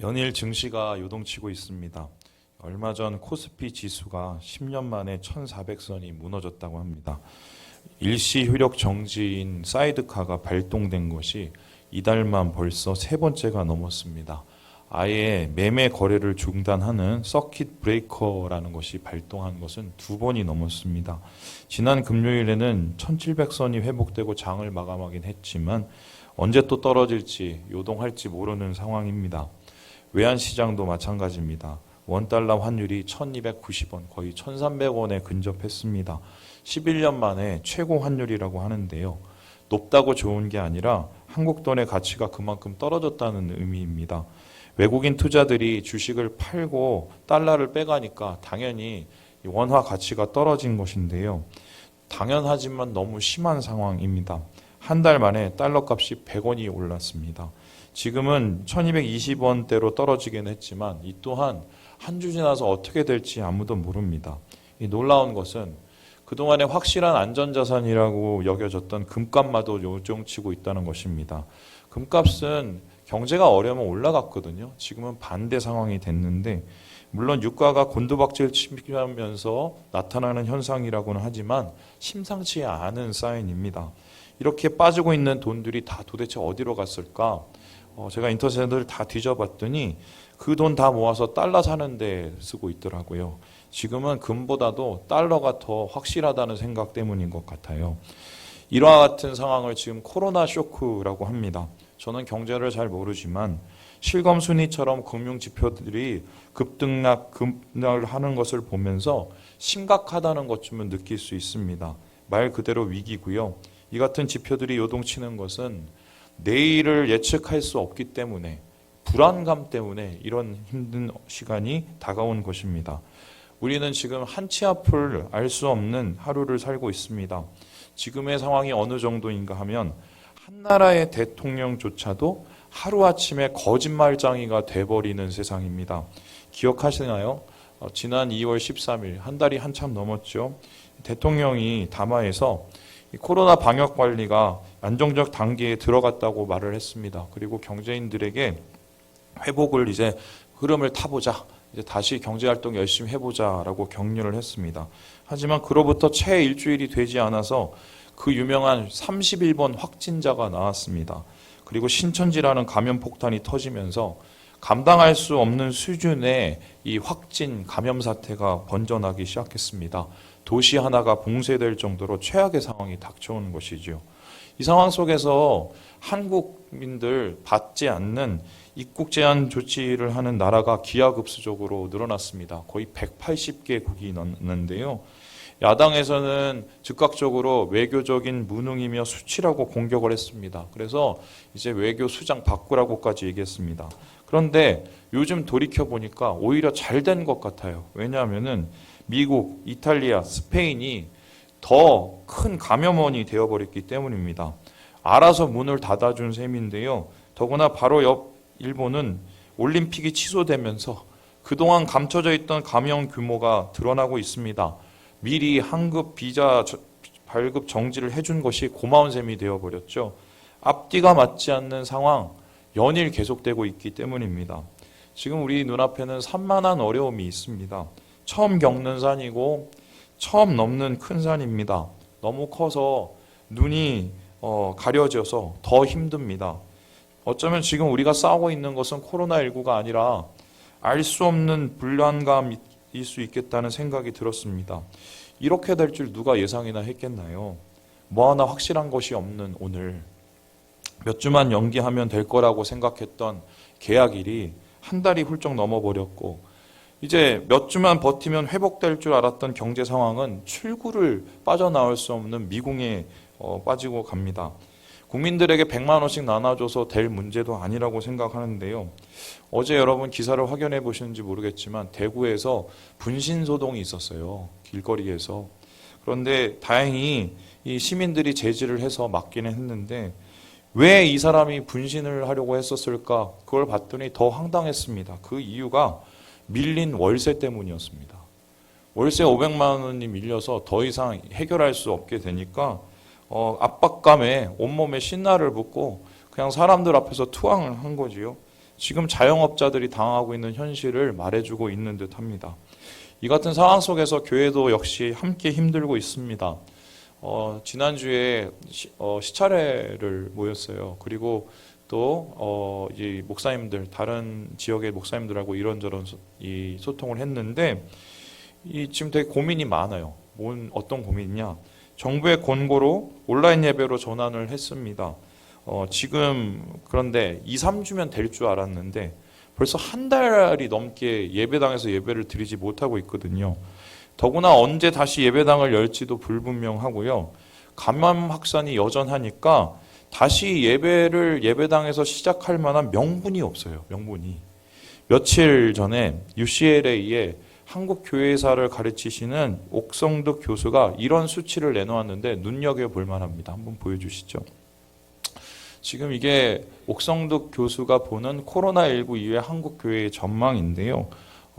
연일 증시가 요동치고 있습니다. 얼마 전 코스피 지수가 10년 만에 1400선이 무너졌다고 합니다. 일시 효력 정지인 사이드카가 발동된 것이 이달만 벌써 세 번째가 넘었습니다. 아예 매매 거래를 중단하는 서킷 브레이커라는 것이 발동한 것은 두 번이 넘었습니다. 지난 금요일에는 1700선이 회복되고 장을 마감하긴 했지만 언제 또 떨어질지 요동할지 모르는 상황입니다. 외환시장도 마찬가지입니다. 원달러 환율이 1290원, 거의 1300원에 근접했습니다. 11년 만에 최고 환율이라고 하는데요. 높다고 좋은 게 아니라 한국 돈의 가치가 그만큼 떨어졌다는 의미입니다. 외국인 투자들이 주식을 팔고 달러를 빼가니까 당연히 원화 가치가 떨어진 것인데요. 당연하지만 너무 심한 상황입니다. 한 달 만에 달러 값이 100원이 올랐습니다. 지금은 1220원대로 떨어지긴 했지만 이 또한 한 주 지나서 어떻게 될지 아무도 모릅니다. 이 놀라운 것은 그동안에 확실한 안전자산이라고 여겨졌던 금값마도 요정치고 있다는 것입니다. 금값은 경제가 어려우면 올라갔거든요. 지금은 반대 상황이 됐는데 물론 유가가 곤두박질 치면서 나타나는 현상이라고는 하지만 심상치 않은 사인입니다. 이렇게 빠지고 있는 돈들이 다 도대체 어디로 갔을까? 제가 인터넷을 다 뒤져봤더니 그 돈 다 모아서 달러 사는 데 쓰고 있더라고요. 지금은 금보다도 달러가 더 확실하다는 생각 때문인 것 같아요. 이와 같은 상황을 지금 코로나 쇼크라고 합니다. 저는 경제를 잘 모르지만 실검 순위처럼 금융 지표들이 급등락을 하는 것을 보면서 심각하다는 것쯤은 느낄 수 있습니다. 말 그대로 위기고요. 이 같은 지표들이 요동치는 것은 내일을 예측할 수 없기 때문에 불안감 때문에 이런 힘든 시간이 다가온 것입니다. 우리는 지금 한치 앞을 알 수 없는 하루를 살고 있습니다. 지금의 상황이 어느 정도인가 하면 한 나라의 대통령조차도 하루아침에 거짓말장이가 돼버리는 세상입니다. 기억하시나요? 지난 2월 13일 한 달이 한참 넘었죠. 대통령이 담화에서 코로나 방역 관리가 안정적 단계에 들어갔다고 말을 했습니다. 그리고 경제인들에게 회복을 이제 흐름을 타보자. 이제 다시 경제활동 열심히 해보자라고 격려를 했습니다. 하지만 그로부터 채 일주일이 되지 않아서 그 유명한 31번 확진자가 나왔습니다. 그리고 신천지라는 감염 폭탄이 터지면서 감당할 수 없는 수준의 이 확진 감염 사태가 번져나기 시작했습니다. 도시 하나가 봉쇄될 정도로 최악의 상황이 닥쳐오는 것이죠. 이 상황 속에서 한국민들 받지 않는 입국 제한 조치를 하는 나라가 기하급수적으로 늘어났습니다. 거의 180개국이 넘는데요. 야당에서는 즉각적으로 외교적인 무능이며 수치라고 공격을 했습니다. 그래서 이제 외교 수장 바꾸라고까지 얘기했습니다. 그런데 요즘 돌이켜보니까 오히려 잘 된 것 같아요. 왜냐하면은 미국, 이탈리아, 스페인이 더 큰 감염원이 되어버렸기 때문입니다. 알아서 문을 닫아준 셈인데요. 더구나 바로 옆 일본은 올림픽이 취소되면서 그동안 감춰져 있던 감염 규모가 드러나고 있습니다. 미리 한급 비자 발급 정지를 해준 것이 고마운 셈이 되어버렸죠. 앞뒤가 맞지 않는 상황, 연일 계속되고 있기 때문입니다. 지금 우리 눈앞에는 산만한 어려움이 있습니다. 처음 겪는 산이고 처음 넘는 큰 산입니다. 너무 커서 눈이 가려져서 더 힘듭니다. 어쩌면 지금 우리가 싸우고 있는 것은 코로나19가 아니라 알 수 없는 불안감일 수 있겠다는 생각이 들었습니다. 이렇게 될 줄 누가 예상이나 했겠나요? 뭐 하나 확실한 것이 없는 오늘 몇 주만 연기하면 될 거라고 생각했던 계약일이 한 달이 훌쩍 넘어버렸고 이제 몇 주만 버티면 회복될 줄 알았던 경제 상황은 출구를 빠져나올 수 없는 미궁에 빠지고 갑니다. 국민들에게 100만 원씩 나눠줘서 될 문제도 아니라고 생각하는데요. 어제 여러분 기사를 확인해 보시는지 모르겠지만 대구에서 분신소동이 있었어요. 길거리에서. 그런데 다행히 이 시민들이 제지를 해서 막기는 했는데 왜 이 사람이 분신을 하려고 했었을까? 그걸 봤더니 더 황당했습니다. 그 이유가 밀린 월세 때문이었습니다. 월세 500만 원이 밀려서 더 이상 해결할 수 없게 되니까 압박감에 온몸에 신나를 붓고 그냥 사람들 앞에서 투항을 한 거지요. 지금 자영업자들이 당하고 있는 현실을 말해주고 있는 듯합니다. 이 같은 상황 속에서 교회도 역시 함께 힘들고 있습니다. 지난주에 시차례를 모였어요. 그리고 또 이 목사님들, 다른 지역의 목사님들하고 이런저런 소통을 했는데 지금 되게 고민이 많아요. 어떤 고민이냐? 정부의 권고로 온라인 예배로 전환을 했습니다. 지금 그런데 2, 3주면 될 줄 알았는데 벌써 한 달이 넘게 예배당에서 예배를 드리지 못하고 있거든요. 더구나 언제 다시 예배당을 열지도 불분명하고요. 감염 확산이 여전하니까 다시 예배를 예배당에서 시작할 만한 명분이 없어요. 명분이. 며칠 전에 UCLA에 한국교회사를 가르치시는 옥성득 교수가 이런 수치를 내놓았는데 눈여겨볼 만합니다. 한번 보여주시죠. 지금 이게 옥성득 교수가 보는 코로나19 이후의 한국교회의 전망인데요.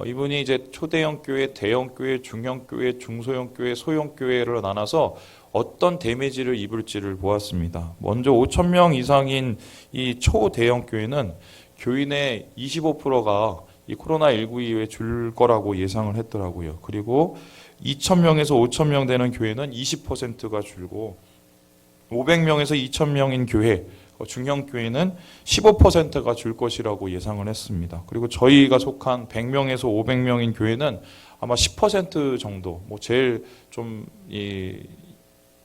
이분이 이제 초대형 교회, 대형 교회, 중형 교회, 중소형 교회, 소형 교회를 나눠서 어떤 데미지를 입을지를 보았습니다. 먼저 5,000명 이상인 이 초대형 교회는 교인의 25%가 이 코로나19 이후에 줄 거라고 예상을 했더라고요. 그리고 2,000명에서 5,000명 되는 교회는 20%가 줄고 500명에서 2,000명인 교회, 중형 교회는 15%가 줄 것이라고 예상을 했습니다. 그리고 저희가 속한 100명에서 500명인 교회는 아마 10% 정도, 제일 좀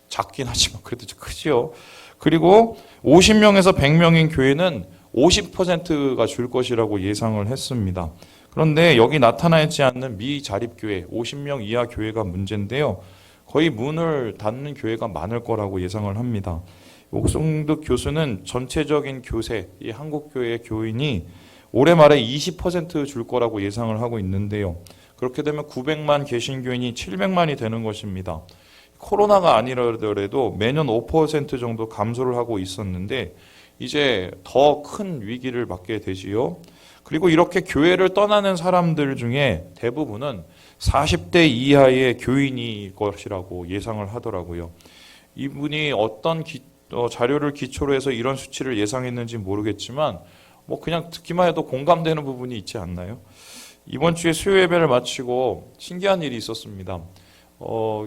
작긴 하지만 그래도 크지요. 그리고 50명에서 100명인 교회는 50%가 줄 것이라고 예상을 했습니다. 그런데 여기 나타나 있지 않는 미자립교회, 50명 이하 교회가 문제인데요. 거의 문을 닫는 교회가 많을 거라고 예상을 합니다. 옥성득 교수는 전체적인 교세, 이 한국교회의 교인이 올해 말에 20% 줄 거라고 예상을 하고 있는데요. 그렇게 되면 900만 개신교인이 700만이 되는 것입니다. 코로나가 아니더라도 매년 5% 정도 감소를 하고 있었는데 이제 더 큰 위기를 맞게 되지요. 그리고 이렇게 교회를 떠나는 사람들 중에 대부분은 40대 이하의 교인일 것이라고 예상을 하더라고요. 이분이 어떤 자료를 기초로 해서 이런 수치를 예상했는지 모르겠지만 그냥 듣기만 해도 공감되는 부분이 있지 않나요? 이번 주에 수요 예배를 마치고 신기한 일이 있었습니다.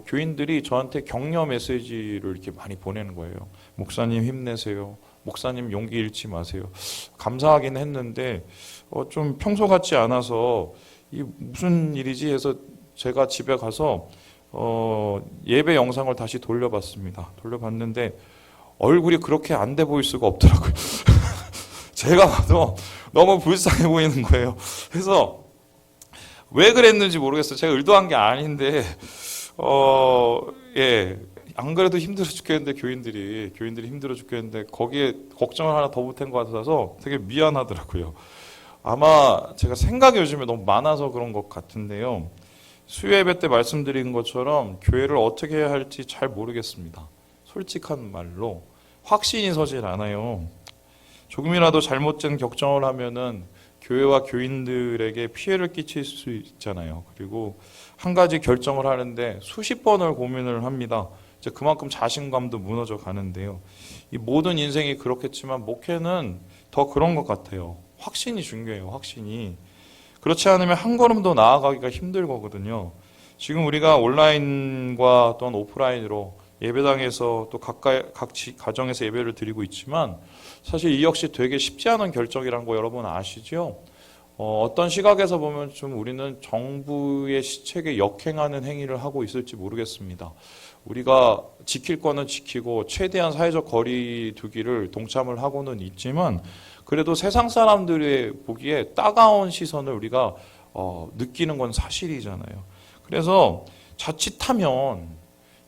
교인들이 저한테 격려 메시지를 이렇게 많이 보내는 거예요. 목사님 힘내세요. 목사님 용기 잃지 마세요. 감사하긴 했는데 좀 평소 같지 않아서 이 무슨 일이지 해서 제가 집에 가서 예배 영상을 다시 돌려봤습니다. 돌려봤는데 얼굴이 그렇게 안 돼 보일 수가 없더라고요. 제가 봐도 너무 불쌍해 보이는 거예요. 그래서 왜 그랬는지 모르겠어요. 제가 의도한 게 아닌데 안 그래도 힘들어 죽겠는데 교인들이 힘들어 죽겠는데 거기에 걱정을 하나 더 보탠 것 같아서 되게 미안하더라고요. 아마 제가 생각이 요즘에 너무 많아서 그런 것 같은데요. 수요 예배 때 말씀드린 것처럼 교회를 어떻게 해야 할지 잘 모르겠습니다. 솔직한 말로 확신이 서질 않아요. 조금이라도 잘못된 결정을 하면은 교회와 교인들에게 피해를 끼칠 수 있잖아요. 그리고 한 가지 결정을 하는데 수십 번을 고민을 합니다. 이제 그만큼 자신감도 무너져 가는데요. 이 모든 인생이 그렇겠지만 목회는 더 그런 것 같아요. 확신이 중요해요. 확신이. 그렇지 않으면 한 걸음 더 나아가기가 힘들 거거든요. 지금 우리가 온라인과 또는 오프라인으로 예배당에서 또 각 가정에서 예배를 드리고 있지만 사실 이 역시 되게 쉽지 않은 결정이라는 거 여러분 아시죠? 어떤 시각에서 보면 좀 우리는 정부의 시책에 역행하는 행위를 하고 있을지 모르겠습니다. 우리가 지킬 거는 지키고 최대한 사회적 거리 두기를 동참을 하고는 있지만 그래도 세상 사람들의 보기에 따가운 시선을 우리가 느끼는 건 사실이잖아요. 그래서 자칫하면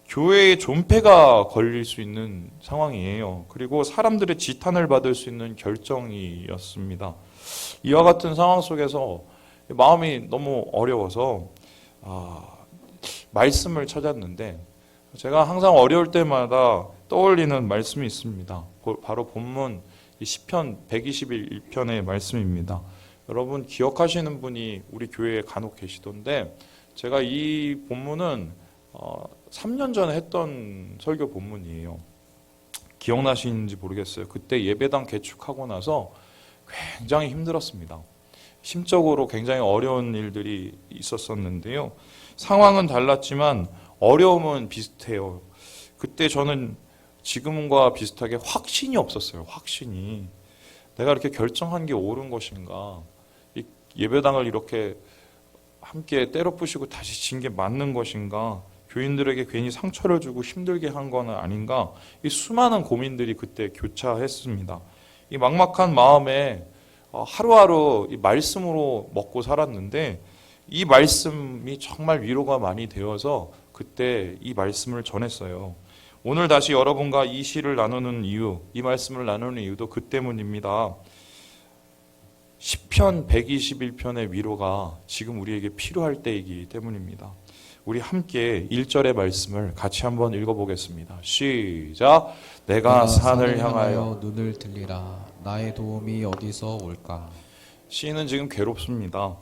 교회의 존폐가 걸릴 수 있는 상황이에요. 그리고 사람들의 지탄을 받을 수 있는 결정이었습니다. 이와 같은 상황 속에서 마음이 너무 어려워서 말씀을 찾았는데 제가 항상 어려울 때마다 떠올리는 말씀이 있습니다. 바로 본문 시편 121편의 말씀입니다. 여러분 기억하시는 분이 우리 교회에 간혹 계시던데 제가 이 본문은 3년 전에 했던 설교 본문이에요. 기억나시는지 모르겠어요. 그때 예배당 개축하고 나서 굉장히 힘들었습니다. 심적으로 굉장히 어려운 일들이 있었었는데요. 상황은 달랐지만 어려움은 비슷해요. 그때 저는 지금과 비슷하게 확신이 없었어요. 확신이. 내가 이렇게 결정한 게 옳은 것인가? 이 예배당을 이렇게 함께 때려 부시고 다시 진 게 맞는 것인가? 교인들에게 괜히 상처를 주고 힘들게 한 건 아닌가? 이 수많은 고민들이 그때 교차했습니다. 이 막막한 마음에 하루하루 이 말씀으로 먹고 살았는데 이 말씀이 정말 위로가 많이 되어서 그때 이 말씀을 전했어요. 오늘 다시 여러분과 이 시를 나누는 이유, 이 말씀을 나누는 이유도 그 때문입니다. 시편 121편의 위로가 지금 우리에게 필요할 때이기 때문입니다. 우리 함께 1절의 말씀을 같이 한번 읽어보겠습니다. 시작. 내가 산을 향하여 눈을 들리라. 나의 도움이 어디서 올까? 시인은 지금 괴롭습니다.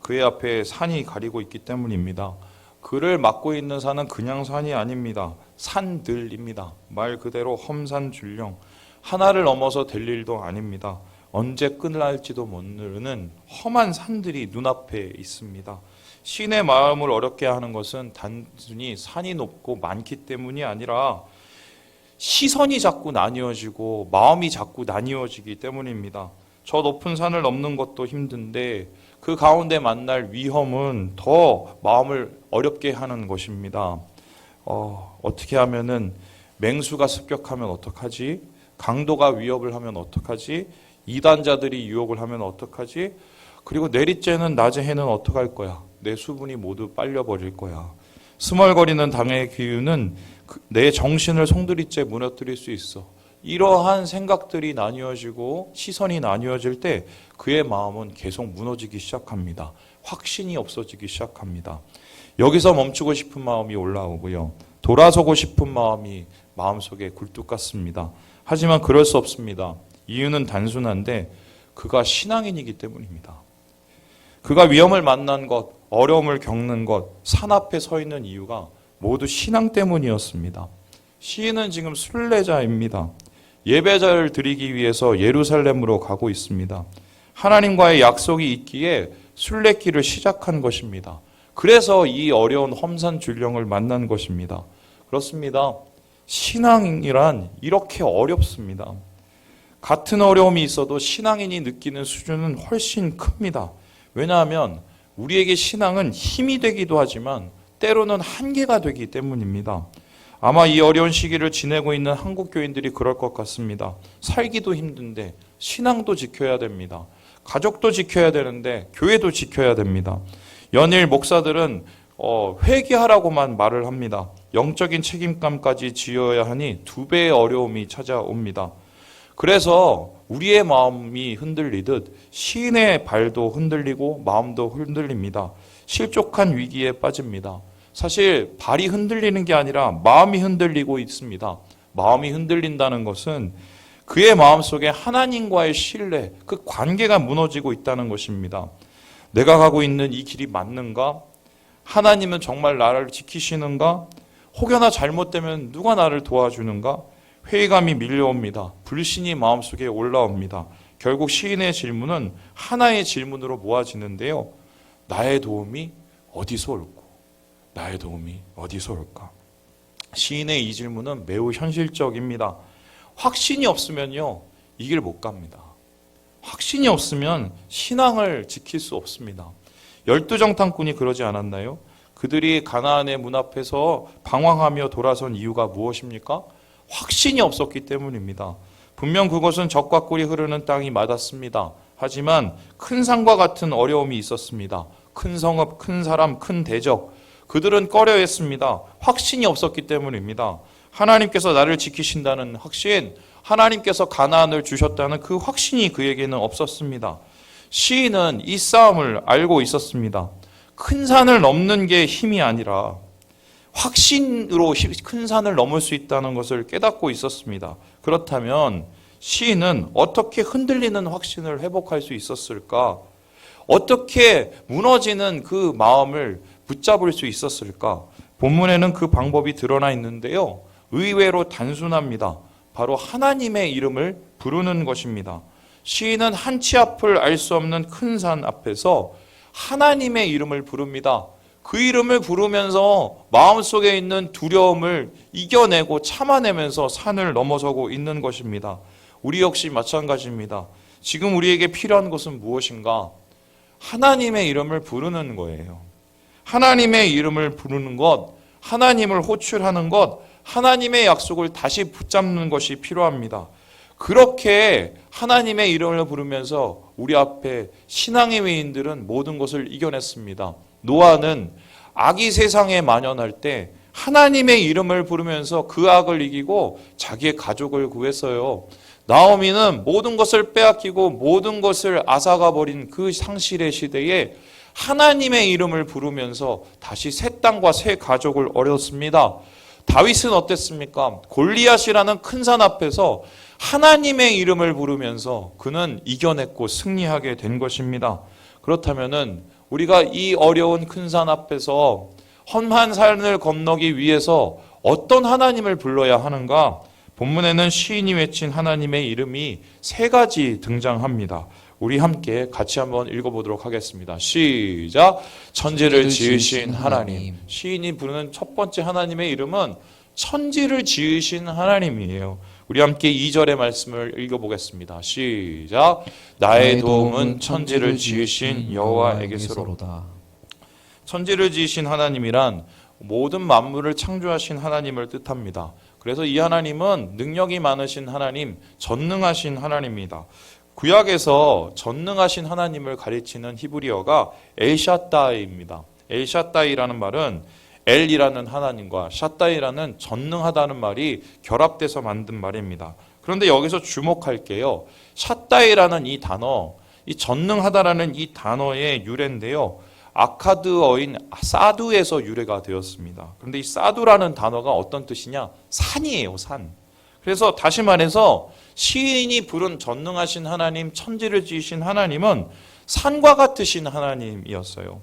그의 앞에 산이 가리고 있기 때문입니다. 그를 막고 있는 산은 그냥 산이 아닙니다. 산들입니다. 말 그대로 험산줄령. 하나를 넘어서 될 일도 아닙니다. 언제 끝날지도 모르는 험한 산들이 눈앞에 있습니다. 시인의 마음을 어렵게 하는 것은 단순히 산이 높고 많기 때문이 아니라 시선이 자꾸 나뉘어지고 마음이 자꾸 나뉘어지기 때문입니다. 저 높은 산을 넘는 것도 힘든데 그 가운데 만날 위험은 더 마음을 어렵게 하는 것입니다. 어떻게 하면은 맹수가 습격하면 어떡하지? 강도가 위협을 하면 어떡하지? 이단자들이 유혹을 하면 어떡하지? 그리고 내리쬐는 낮의 해는 어떡할 거야? 내 수분이 모두 빨려버릴 거야. 스멀거리는 당의 기운은 내 정신을 송두리째 무너뜨릴 수 있어. 이러한 생각들이 나뉘어지고 시선이 나뉘어질 때 그의 마음은 계속 무너지기 시작합니다. 확신이 없어지기 시작합니다. 여기서 멈추고 싶은 마음이 올라오고요. 돌아서고 싶은 마음이 마음속에 굴뚝 같습니다. 하지만 그럴 수 없습니다. 이유는 단순한데 그가 신앙인이기 때문입니다. 그가 위험을 만난 것, 어려움을 겪는 것, 산 앞에 서 있는 이유가 모두 신앙 때문이었습니다. 시인은 지금 순례자입니다. 예배자를 드리기 위해서 예루살렘으로 가고 있습니다. 하나님과의 약속이 있기에 순례길을 시작한 것입니다. 그래서 이 어려운 험산줄령을 만난 것입니다. 그렇습니다. 신앙이란 이렇게 어렵습니다. 같은 어려움이 있어도 신앙인이 느끼는 수준은 훨씬 큽니다. 왜냐하면 우리에게 신앙은 힘이 되기도 하지만 때로는 한계가 되기 때문입니다. 아마 이 어려운 시기를 지내고 있는 한국 교인들이 그럴 것 같습니다. 살기도 힘든데 신앙도 지켜야 됩니다. 가족도 지켜야 되는데 교회도 지켜야 됩니다. 연일 목사들은 회개하라고만 말을 합니다. 영적인 책임감까지 지어야 하니 2배의 어려움이 찾아옵니다. 그래서 우리의 마음이 흔들리듯 시인의 발도 흔들리고 마음도 흔들립니다. 실족한 위기에 빠집니다. 사실 발이 흔들리는 게 아니라 마음이 흔들리고 있습니다. 마음이 흔들린다는 것은 그의 마음속에 하나님과의 신뢰, 그 관계가 무너지고 있다는 것입니다. 내가 가고 있는 이 길이 맞는가? 하나님은 정말 나를 지키시는가? 혹여나 잘못되면 누가 나를 도와주는가? 회의감이 밀려옵니다. 불신이 마음속에 올라옵니다. 결국 시인의 질문은 하나의 질문으로 모아지는데요. 나의 도움이 어디서 올까? 나의 도움이 어디서 올까? 시인의 이 질문은 매우 현실적입니다. 확신이 없으면요, 이 길 못 갑니다. 확신이 없으면 신앙을 지킬 수 없습니다. 12정탐꾼이 그러지 않았나요? 그들이 가나안의 문 앞에서 방황하며 돌아선 이유가 무엇입니까? 확신이 없었기 때문입니다. 분명 그것은 적과 꿀이 흐르는 땅이 맞았습니다. 하지만 큰 산과 같은 어려움이 있었습니다. 큰 성읍, 큰 사람, 큰 대적. 그들은 꺼려했습니다. 확신이 없었기 때문입니다. 하나님께서 나를 지키신다는 확신, 하나님께서 가나안을 주셨다는 그 확신이 그에게는 없었습니다. 시인은 이 싸움을 알고 있었습니다. 큰 산을 넘는 게 힘이 아니라 확신으로 큰 산을 넘을 수 있다는 것을 깨닫고 있었습니다. 그렇다면 시인은 어떻게 흔들리는 확신을 회복할 수 있었을까? 어떻게 무너지는 그 마음을 붙잡을 수 있었을까? 본문에는 그 방법이 드러나 있는데요. 의외로 단순합니다. 바로 하나님의 이름을 부르는 것입니다. 시인은 한치 앞을 알 수 없는 큰 산 앞에서 하나님의 이름을 부릅니다. 그 이름을 부르면서 마음속에 있는 두려움을 이겨내고 참아내면서 산을 넘어서고 있는 것입니다. 우리 역시 마찬가지입니다. 지금 우리에게 필요한 것은 무엇인가? 하나님의 이름을 부르는 거예요. 하나님의 이름을 부르는 것, 하나님을 호출하는 것, 하나님의 약속을 다시 붙잡는 것이 필요합니다. 그렇게 하나님의 이름을 부르면서 우리 앞에 신앙의 외인들은 모든 것을 이겨냈습니다. 노아는 악이 세상에 만연할 때 하나님의 이름을 부르면서 그 악을 이기고 자기의 가족을 구했어요. 나오미는 모든 것을 빼앗기고 모든 것을 앗아가 버린 그 상실의 시대에 하나님의 이름을 부르면서 다시 새 땅과 새 가족을 얻었습니다. 다윗은 어땠습니까? 골리앗이라는 큰 산 앞에서 하나님의 이름을 부르면서 그는 이겨냈고 승리하게 된 것입니다. 그렇다면은 우리가 이 어려운 큰 산 앞에서 험한 산을 건너기 위해서 어떤 하나님을 불러야 하는가? 본문에는 시인이 외친 하나님의 이름이 세 가지 등장합니다. 우리 함께 같이 한번 읽어보도록 하겠습니다. 시작! 천지를 지으신 하나님. 시인이 부르는 첫 번째 하나님의 이름은 천지를 지으신 하나님이에요. 우리 함께 2절의 말씀을 읽어보겠습니다. 시작! 나의 도움은 천지를 지으신 여호와에게서로다. 천지를 지으신 하나님이란 모든 만물을 창조하신 하나님을 뜻합니다. 그래서 이 하나님은 능력이 많으신 하나님, 전능하신 하나님입니다. 구약에서 전능하신 하나님을 가리치는 히브리어가 엘샤다이입니다. 엘샤다이라는 말은 엘이라는 하나님과 샤다이라는 전능하다는 말이 결합돼서 만든 말입니다. 그런데 여기서 주목할게요. 샤다이라는 이 단어, 이 전능하다라는 이 단어의 유래인데요. 아카드어인 사두에서 유래가 되었습니다. 그런데 이 사두라는 단어가 어떤 뜻이냐? 산이에요, 산. 그래서 다시 말해서 시인이 부른 전능하신 하나님, 천지를 지으신 하나님은 산과 같으신 하나님이었어요.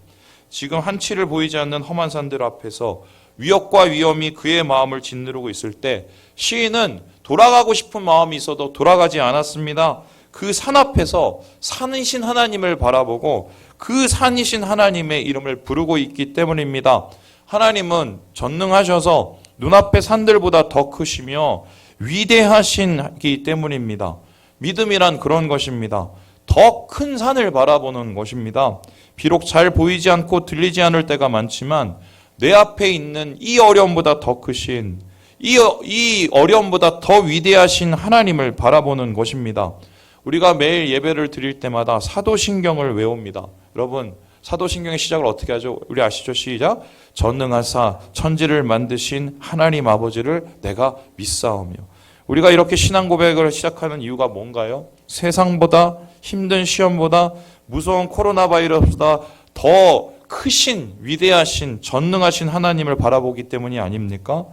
지금 한치를 보이지 않는 험한 산들 앞에서 위협과 위험이 그의 마음을 짓누르고 있을 때 시인은 돌아가고 싶은 마음이 있어도 돌아가지 않았습니다. 그 산 앞에서 산이신 하나님을 바라보고 그 산이신 하나님의 이름을 부르고 있기 때문입니다. 하나님은 전능하셔서 눈앞의 산들보다 더 크시며 위대하시기 때문입니다. 믿음이란 그런 것입니다. 더 큰 산을 바라보는 것입니다. 비록 잘 보이지 않고 들리지 않을 때가 많지만 내 앞에 있는 이 어려움보다 더 크신 이 어려움보다 더 위대하신 하나님을 바라보는 것입니다. 우리가 매일 예배를 드릴 때마다 사도신경을 외웁니다. 여러분, 사도신경의 시작을 어떻게 하죠? 우리 아시죠? 시작! 전능하사 천지를 만드신 하나님 아버지를 내가 믿사오며. 우리가 이렇게 신앙 고백을 시작하는 이유가 뭔가요? 세상보다 힘든 시험보다 무서운 코로나 바이러스보다 더 크신 위대하신 전능하신 하나님을 바라보기 때문이 아닙니까?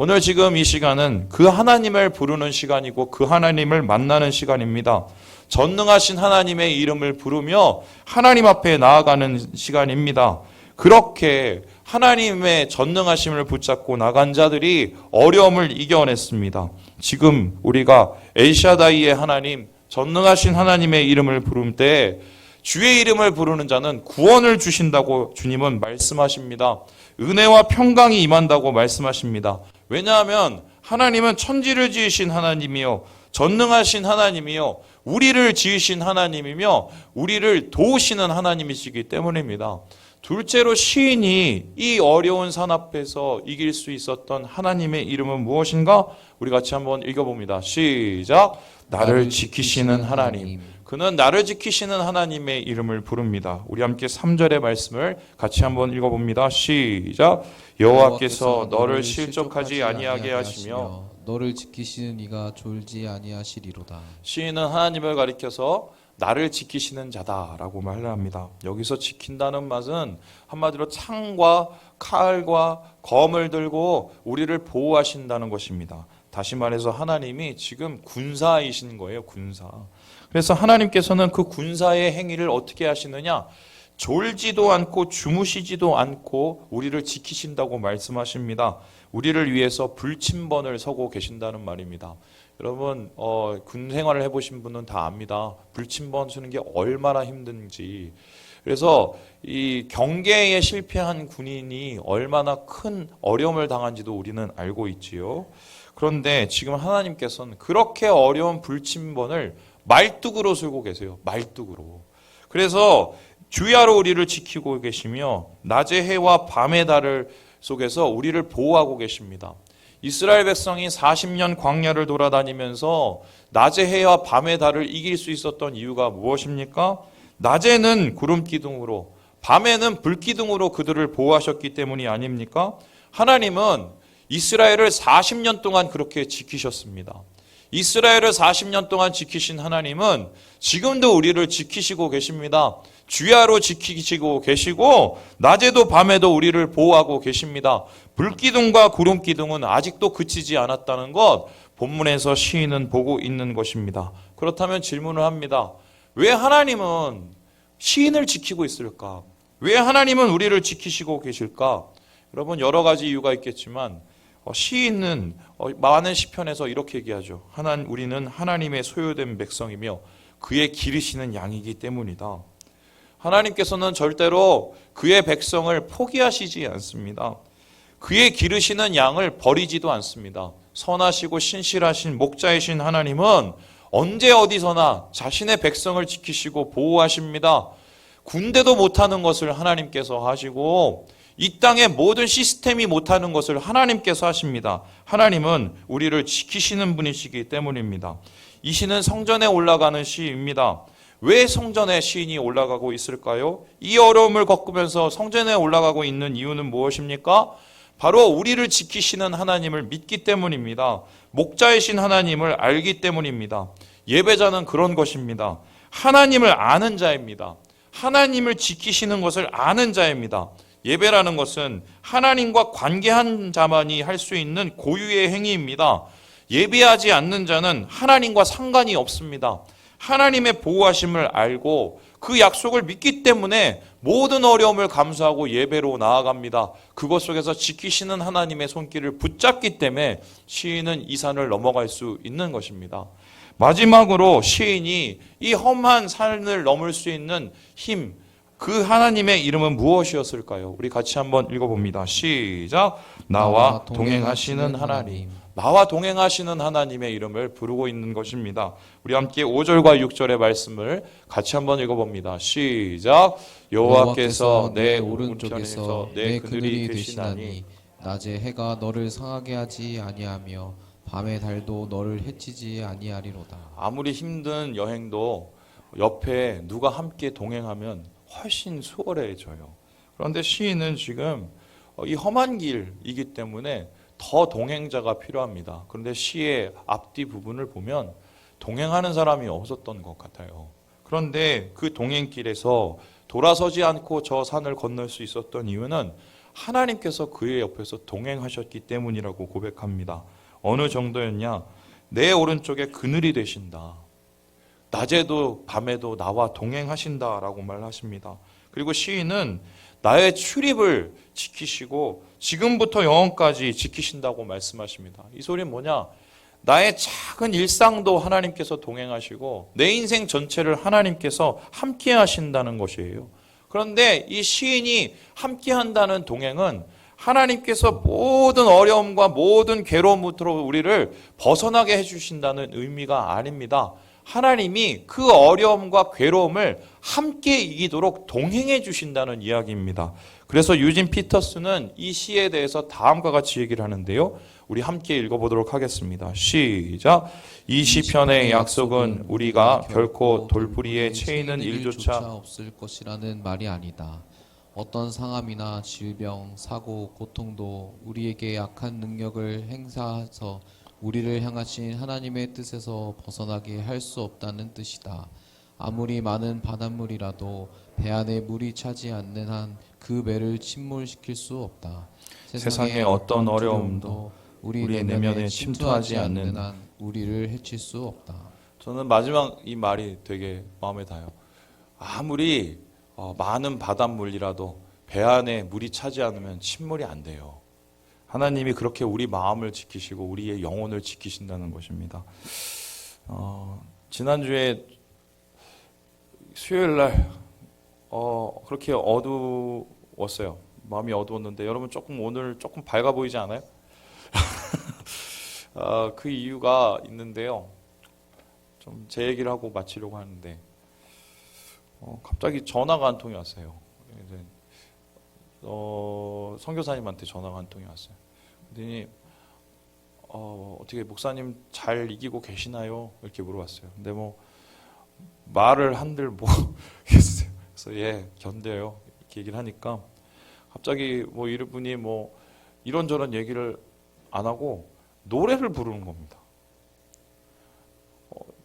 오늘 지금 이 시간은 그 하나님을 부르는 시간이고 그 하나님을 만나는 시간입니다. 전능하신 하나님의 이름을 부르며 하나님 앞에 나아가는 시간입니다. 그렇게 하나님의 전능하심을 붙잡고 나간 자들이 어려움을 이겨냈습니다. 지금 우리가 엘샤다이의 하나님, 전능하신 하나님의 이름을 부를 때 주의 이름을 부르는 자는 구원을 주신다고 주님은 말씀하십니다. 은혜와 평강이 임한다고 말씀하십니다. 왜냐하면 하나님은 천지를 지으신 하나님이요, 전능하신 하나님이요, 우리를 지으신 하나님이며 우리를 도우시는 하나님이시기 때문입니다. 둘째로 시인이 이 어려운 산 앞에서 이길 수 있었던 하나님의 이름은 무엇인가? 우리 같이 한번 읽어봅니다. 시작! 나를 지키시는 하나님. 그는 나를 지키시는 하나님의 이름을 부릅니다. 우리 함께 3절의 말씀을 같이 한번 읽어봅니다. 시작! 여호와께서 너를 실족하지 아니하게 하시며 너를 지키시는 이가 졸지 아니하시리로다. 시인은 하나님을 가리켜서 나를 지키시는 자다라고 말을 합니다. 여기서 지킨다는 말은 한마디로 창과 칼과 검을 들고 우리를 보호하신다는 것입니다. 다시 말해서 하나님이 지금 군사이신 거예요, 군사. 그래서 하나님께서는 그 군사의 행위를 어떻게 하시느냐? 졸지도 않고 주무시지도 않고 우리를 지키신다고 말씀하십니다. 우리를 위해서 불침번을 서고 계신다는 말입니다. 여러분 군 생활을 해보신 분은 다 압니다. 불침번 쓰는 게 얼마나 힘든지. 그래서 이 경계에 실패한 군인이 얼마나 큰 어려움을 당한지도 우리는 알고 있지요. 그런데 지금 하나님께서는 그렇게 어려운 불침번을 말뚝으로 쓰고 계세요. 말뚝으로. 그래서 주야로 우리를 지키고 계시며 낮의 해와 밤의 달을 속에서 우리를 보호하고 계십니다. 이스라엘 백성이 40년 광야를 돌아다니면서 낮의 해와 밤의 달을 이길 수 있었던 이유가 무엇입니까? 낮에는 구름 기둥으로, 밤에는 불 기둥으로 그들을 보호하셨기 때문이 아닙니까? 하나님은 이스라엘을 40년 동안 그렇게 지키셨습니다. 이스라엘을 40년 동안 지키신 하나님은 지금도 우리를 지키시고 계십니다. 주야로 지키시고 계시고 낮에도 밤에도 우리를 보호하고 계십니다. 불기둥과 구름기둥은 아직도 그치지 않았다는 것 본문에서 시인은 보고 있는 것입니다. 그렇다면 질문을 합니다. 왜 하나님은 시인을 지키고 있을까? 왜 하나님은 우리를 지키시고 계실까? 여러분 여러 가지 이유가 있겠지만 시인은 많은 시편에서 이렇게 얘기하죠. 우리는 하나님의 소유된 백성이며 그의 기르시는 양이기 때문이다. 하나님께서는 절대로 그의 백성을 포기하시지 않습니다. 그의 기르시는 양을 버리지도 않습니다. 선하시고 신실하신 목자이신 하나님은 언제 어디서나 자신의 백성을 지키시고 보호하십니다. 군대도 못하는 것을 하나님께서 하시고 이 땅의 모든 시스템이 못하는 것을 하나님께서 하십니다. 하나님은 우리를 지키시는 분이시기 때문입니다. 이 시는 성전에 올라가는 시입니다. 왜 성전에 시인이 올라가고 있을까요? 이 어려움을 겪으면서 성전에 올라가고 있는 이유는 무엇입니까? 바로 우리를 지키시는 하나님을 믿기 때문입니다. 목자이신 하나님을 알기 때문입니다. 예배자는 그런 것입니다. 하나님을 아는 자입니다. 하나님을 지키시는 것을 아는 자입니다. 예배라는 것은 하나님과 관계한 자만이 할 수 있는 고유의 행위입니다. 예배하지 않는 자는 하나님과 상관이 없습니다. 하나님의 보호하심을 알고 그 약속을 믿기 때문에 모든 어려움을 감수하고 예배로 나아갑니다. 그것 속에서 지키시는 하나님의 손길을 붙잡기 때문에 시인은 이 산을 넘어갈 수 있는 것입니다. 마지막으로 시인이 이 험한 산을 넘을 수 있는 힘, 그 하나님의 이름은 무엇이었을까요? 우리 같이 한번 읽어봅니다. 시작. 나와 동행하시는 하나님. 나와 동행하시는 하나님의 이름을 부르고 있는 것입니다. 우리 함께 5절과 6절의 말씀을 같이 한번 읽어봅니다. 시작. 여호와께서 내 오른쪽에서 내 그늘이 되시나니 낮에 해가 너를 상하게 하지 아니하며 밤의 달도 너를 해치지 아니하리로다. 아무리 힘든 여행도 옆에 누가 함께 동행하면 훨씬 수월해져요. 그런데 시인은 지금 이 험한 길이기 때문에 더 동행자가 필요합니다. 그런데 시의 앞뒤 부분을 보면 동행하는 사람이 없었던 것 같아요. 그런데 그 동행길에서 돌아서지 않고 저 산을 건널 수 있었던 이유는 하나님께서 그의 옆에서 동행하셨기 때문이라고 고백합니다. 어느 정도였냐? 내 오른쪽에 그늘이 되신다. 낮에도 밤에도 나와 동행하신다라고 말하십니다. 그리고 시인은 나의 출입을 지키시고 지금부터 영원까지 지키신다고 말씀하십니다. 이 소리는 뭐냐? 나의 작은 일상도 하나님께서 동행하시고 내 인생 전체를 하나님께서 함께 하신다는 것이에요. 그런데 이 시인이 함께 한다는 동행은 하나님께서 모든 어려움과 모든 괴로움부터 우리를 벗어나게 해주신다는 의미가 아닙니다. 하나님이 그 어려움과 괴로움을 함께 이기도록 동행해 주신다는 이야기입니다. 그래서 유진 피터스는 이 시에 대해서 다음과 같이 얘기를 하는데요. 우리 함께 읽어보도록 하겠습니다. 시작. 이 시편의 약속은 우리가 결코 돌부리에 채이는 일조차 없을 것이라는 말이 아니다. 어떤 상함이나 질병, 사고, 고통도 우리에게 약한 능력을 행사해서 우리를 향하신 하나님의 뜻에서 벗어나게 할 수 없다는 뜻이다. 아무리 많은 바닷물이라도 배 안에 물이 차지 않는 한 그 배를 침몰시킬 수 없다. 세상의 어떤 어려움도 우리 내면에 침투하지 않는 한 우리를 해칠 수 없다. 저는 마지막 이 말이 되게 마음에 닿아요. 아무리 많은 바닷물이라도 배 안에 물이 차지 않으면 침몰이 안 돼요. 하나님이 그렇게 우리 마음을 지키시고 우리의 영혼을 지키신다는 것입니다. 지난주에 수요일 날 그렇게 어두웠어요. 마음이 어두웠는데 여러분 오늘 조금 밝아 보이지 않아요? 그 이유가 있는데요. 좀 제 얘기를 하고 마치려고 하는데 갑자기 전화가 한 통이 왔어요. 이제 선교사님한테 전화가 한 통이 왔어요. 그랬더니 어떻게 목사님 잘 이기고 계시나요? 이렇게 물어봤어요. 근데 뭐 말을 한들 뭐 그래서 예 견뎌요 이렇게 얘기를 하니까 갑자기 뭐 이분이 뭐 이런저런 얘기를 안 하고 노래를 부르는 겁니다.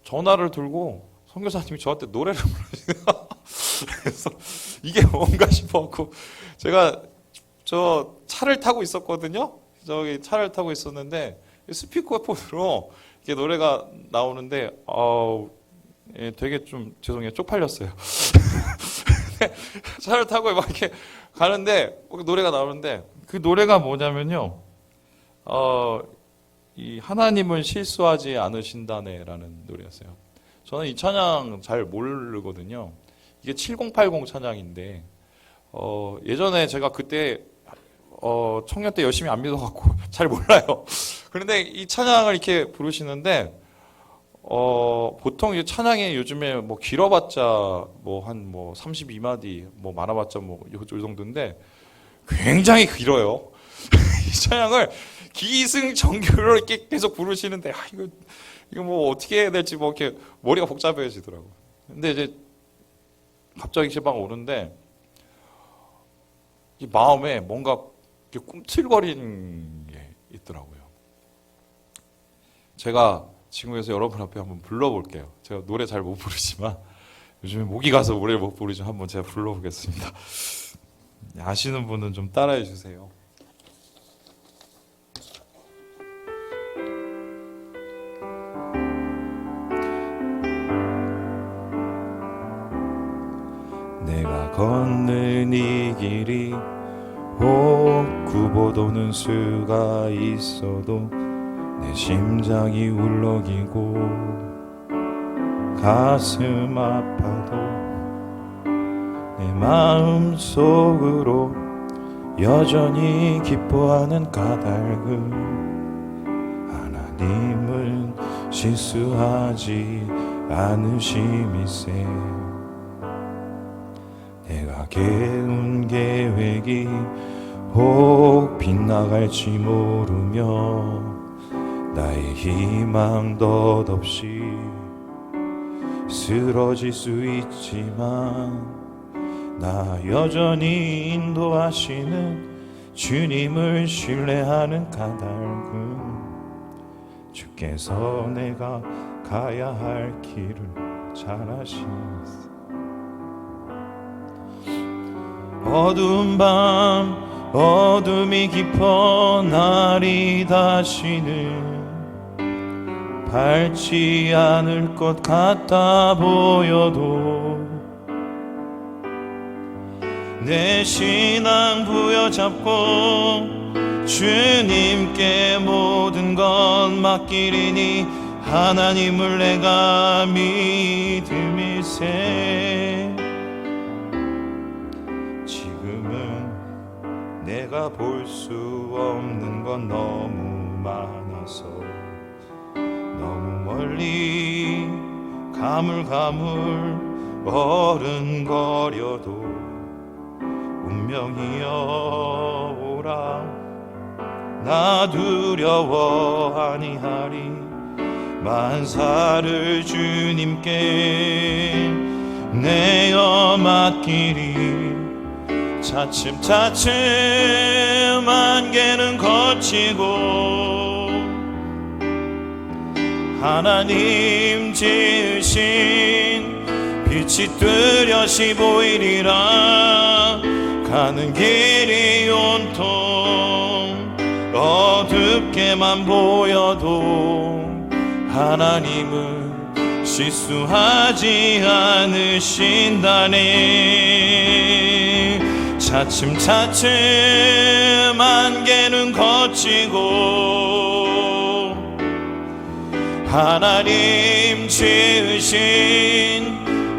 전화를 들고 선교사님이 저한테 노래를 부르시나 그래서 이게 뭔가 싶어갖고 제가 저 차를 타고 있었거든요. 저기 차를 타고 있었는데 스피커폰으로 이렇게 노래가 나오는데 예, 되게 좀 죄송해요. 쪽팔렸어요. 차를 타고 막 이렇게 가는데 노래가 나오는데 그 노래가 뭐냐면요. 이 하나님은 실수하지 않으신다네라는 노래였어요. 저는 이 찬양 잘 모르거든요. 이게 7080 찬양인데 예전에 제가 그때 청년 때 열심히 안 믿어갖고 잘 몰라요. 그런데 이 찬양을 이렇게 부르시는데 보통 이 찬양이 요즘에 뭐 길어봤자 뭐 한 32마디 뭐 많아봤자 뭐 이 정도인데 굉장히 길어요. 이 찬양을 기승전결로 이렇게 계속 부르시는데 이거 뭐 어떻게 해야 될지 뭐 이렇게 머리가 복잡해지더라고요. 근데 이제 갑자기 제방 오는데 이 마음에 뭔가 이렇게 꿈틀거리는 게 있더라고요. 제가 지금에서 여러분 앞에 한번 불러볼게요. 제가 노래 잘 못 부르지만 요즘에 목이 가서 노래를 못 부르지만 한번 제가 불러보겠습니다. 아시는 분은 좀 따라해 주세요. 내가 걷는 이 길이 굽어도는 수가 있어도 내 심장이 울렁이고 가슴 아파도 내 마음 속으로 여전히 기뻐하는 까닭은 하나님은 실수하지 않으심이세. 내가 깨운 계획이 혹 빗나갈지 모르며 나의 희망 덧없이 쓰러질 수 있지만 나 여전히 인도하시는 주님을 신뢰하는 까닭은 주께서 내가 가야 할 길을 잘 아시면서 어두운 밤 어둠이 깊어 날이 다시는 밝지 않을 것 같아 보여도 내 신앙 부여잡고 주님께 모든 건 맡기리니 하나님을 내가 믿음일세. 지금은 내가 볼 수 없는 건 너무 많아서 너무 멀리 가물가물 어른거려도 운명이여 오라 나 두려워 아니하리 만사를 주님께 내어 맡기리 차츰차츰 안개는 걷히고 하나님 지으신 빛이 뚜렷이 보이리라. 가는 길이 온통 어둡게만 보여도 하나님은 실수하지 않으신다네. 차츰차츰 안개는 걷히고 하나님 지으신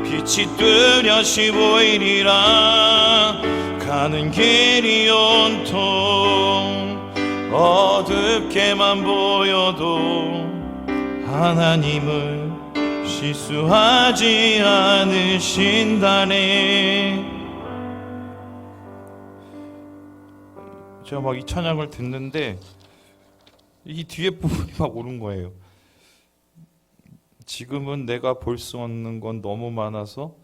빛이 뚜렷이 보이리라. 가는 길이 온통 어둡게만 보여도 하나님은 실수하지 않으신다네. 제가 막 이 찬양을 듣는데 이 뒤에 부분이 막 오는 거예요. 지금은 내가 볼 수 없는 건 너무 많아서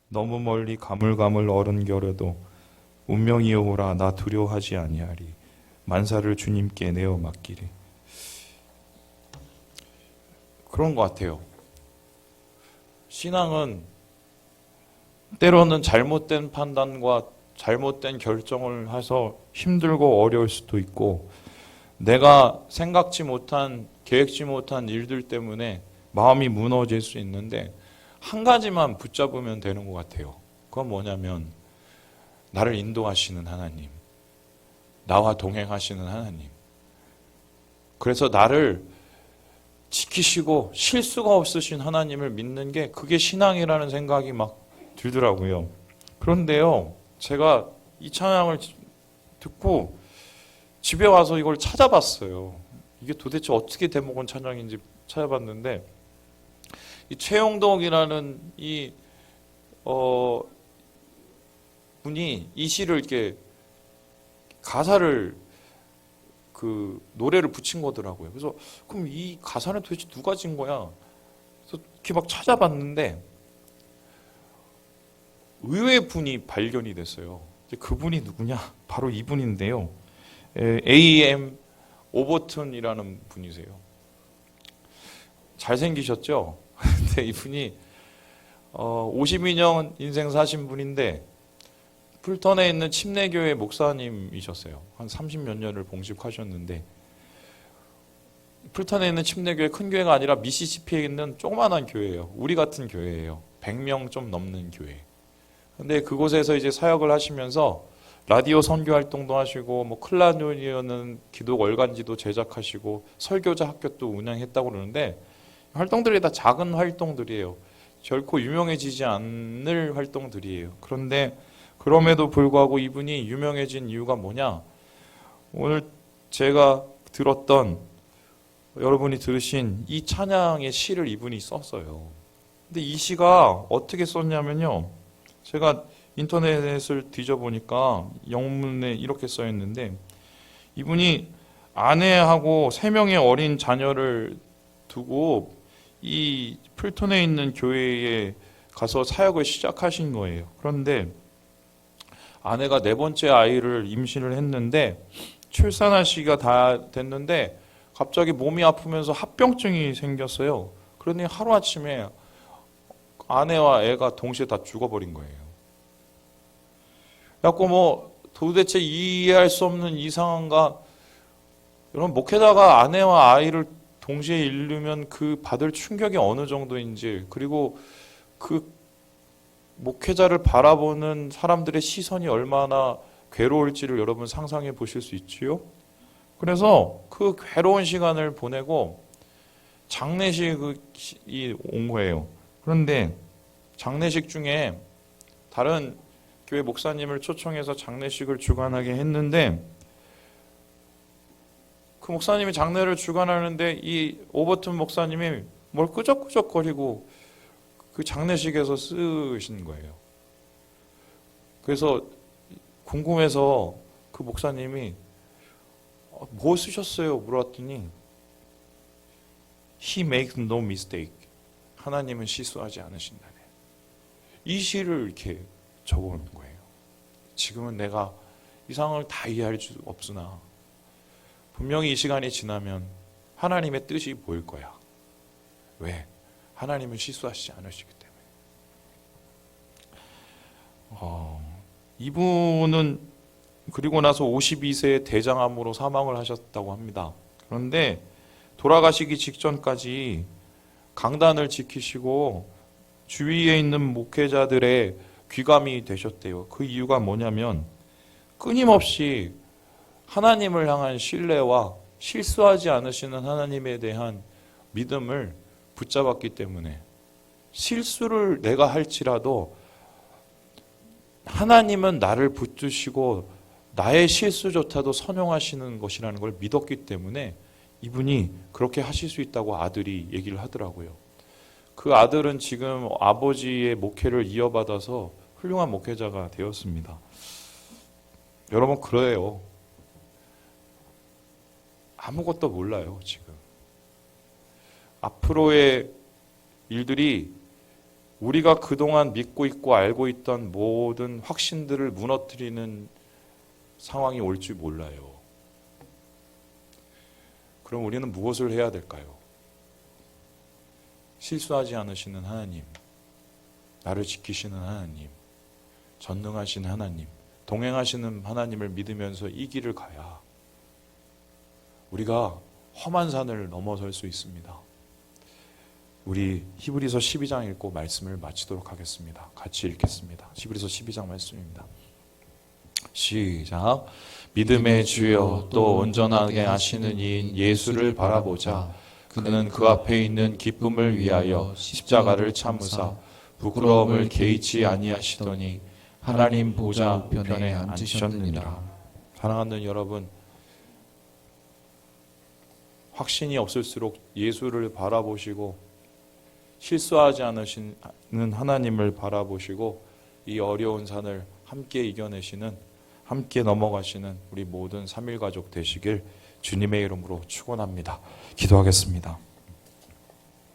너무 멀리 가물가물 어른겨려도 운명이여 오라 나 두려워하지 아니하리. 만사를 주님께 내어 맡기리. 그런 것 같아요. 신앙은 때로는 잘못된 판단과 잘못된 결정을 해서 힘들고 어려울 수도 있고, 내가 생각지 못한 계획지 못한 일들 때문에 마음이 무너질 수 있는데 한 가지만 붙잡으면 되는 것 같아요. 그건 뭐냐면 나를 인도하시는 하나님, 나와 동행하시는 하나님, 그래서 나를 지키시고 실수가 없으신 하나님을 믿는 게 그게 신앙이라는 생각이 막 들더라고요. 그런데요, 제가 이 찬양을 듣고 집에 와서 이걸 찾아봤어요. 이게 도대체 어떻게 대목은 찬양인지 찾아봤는데, 이 최용덕이라는 이 분이 이 시를 이렇게 가사를 그 노래를 붙인 거더라고요. 그래서 그럼 이 가사는 도대체 누가 진 거야? 그래서 이렇게 막 찾아봤는데 의외의 분이 발견이 됐어요. 그분이 누구냐? 바로 이분인데요. A.M. 오버튼이라는 분이세요. 잘생기셨죠? 근데 이분이 52년 인생 사신 분인데 풀턴에 있는 침례교회 목사님이셨어요. 한 30몇 년을 봉직하셨는데, 풀턴에 있는 침례교회 큰 교회가 아니라 미시시피에 있는 조그만한 교회예요. 우리 같은 교회예요. 100명 좀 넘는 교회. 근데 그곳에서 이제 사역을 하시면서 라디오 선교 활동도 하시고, 뭐 클라노니어는 기도 월간지도 제작하시고 설교자 학교도 운영했다고 그러는데, 활동들이 다 작은 활동들이에요. 결코 유명해지지 않을 활동들이에요. 그런데 그럼에도 불구하고 이분이 유명해진 이유가 뭐냐? 오늘 제가 들었던, 여러분이 들으신 이 찬양의 시를 이분이 썼어요. 근데 이 시가 어떻게 썼냐면요, 제가 인터넷을 뒤져보니까 영문에 이렇게 써 있는데, 이분이 아내하고 3명의 어린 자녀를 두고 이 풀턴에 있는 교회에 가서 사역을 시작하신 거예요. 그런데 아내가 4번째 아이를 임신을 했는데 출산할 시기가 다 됐는데 갑자기 몸이 아프면서 합병증이 생겼어요. 그러니 하루아침에 아내와 애가 동시에 다 죽어버린 거예요. 그래갖고 뭐 도대체 이해할 수 없는 이상한가. 여러분, 목회자가 아내와 아이를 동시에 잃으면 그 받을 충격이 어느 정도인지, 그리고 그 목회자를 바라보는 사람들의 시선이 얼마나 괴로울지를 여러분 상상해 보실 수 있지요? 그래서 그 괴로운 시간을 보내고 장례식이 온 거예요. 그런데 장례식 중에 다른 교회 목사님을 초청해서 장례식을 주관하게 했는데, 그 목사님이 장례를 주관하는데 이 오버튼 목사님이 뭘 끄적끄적거리고 그 장례식에서 쓰신 거예요. 그래서 궁금해서 그 목사님이 뭐 쓰셨어요? 물어봤더니 He makes no mistake. 하나님은 실수하지 않으신다네. 이 시를 이렇게 적어놓은 거예요. 지금은 내가 이 상황을 다 이해할 수 없으나 분명히 이 시간이 지나면 하나님의 뜻이 보일 거야. 왜? 하나님은 실수하시지 않으시기 때문에. 이분은 그리고 나서 52세에 대장암으로 사망을 하셨다고 합니다. 그런데 돌아가시기 직전까지 강단을 지키시고 주위에 있는 목회자들의 귀감이 되셨대요. 그 이유가 뭐냐면 끊임없이 하나님을 향한 신뢰와 실수하지 않으시는 하나님에 대한 믿음을 붙잡았기 때문에 실수를 내가 할지라도 하나님은 나를 붙드시고 나의 실수조차도 선용하시는 것이라는 걸 믿었기 때문에 이분이 그렇게 하실 수 있다고 아들이 얘기를 하더라고요. 그 아들은 지금 아버지의 목회를 이어받아서 훌륭한 목회자가 되었습니다. 여러분 그래요. 아무것도 몰라요 지금. 앞으로의 일들이 우리가 그동안 믿고 있고 알고 있던 모든 확신들을 무너뜨리는 상황이 올 줄 몰라요. 그럼 우리는 무엇을 해야 될까요? 실수하지 않으시는 하나님, 나를 지키시는 하나님, 전능하신 하나님, 동행하시는 하나님을 믿으면서 이 길을 가야 우리가 험한 산을 넘어설 수 있습니다. 우리 히브리서 12장 읽고 말씀을 마치도록 하겠습니다. 같이 읽겠습니다. 히브리서 12장 말씀입니다. 시작. 믿음의 주여 또 온전하게 하시는 이인 예수를 바라보자. 그는 그 앞에 있는 기쁨을 위하여 십자가를 참으사 부끄러움을 개의치 아니하시더니 하나님 보좌 우편에 앉으셨느니라. 사랑하는 여러분, 확신이 없을수록 예수를 바라보시고 실수하지 않으시는 하나님을 바라보시고 이 어려운 산을 함께 이겨내시는, 함께 넘어가시는 우리 모든 3일 가족 되시길 주님의 이름으로 축원합니다. 기도하겠습니다.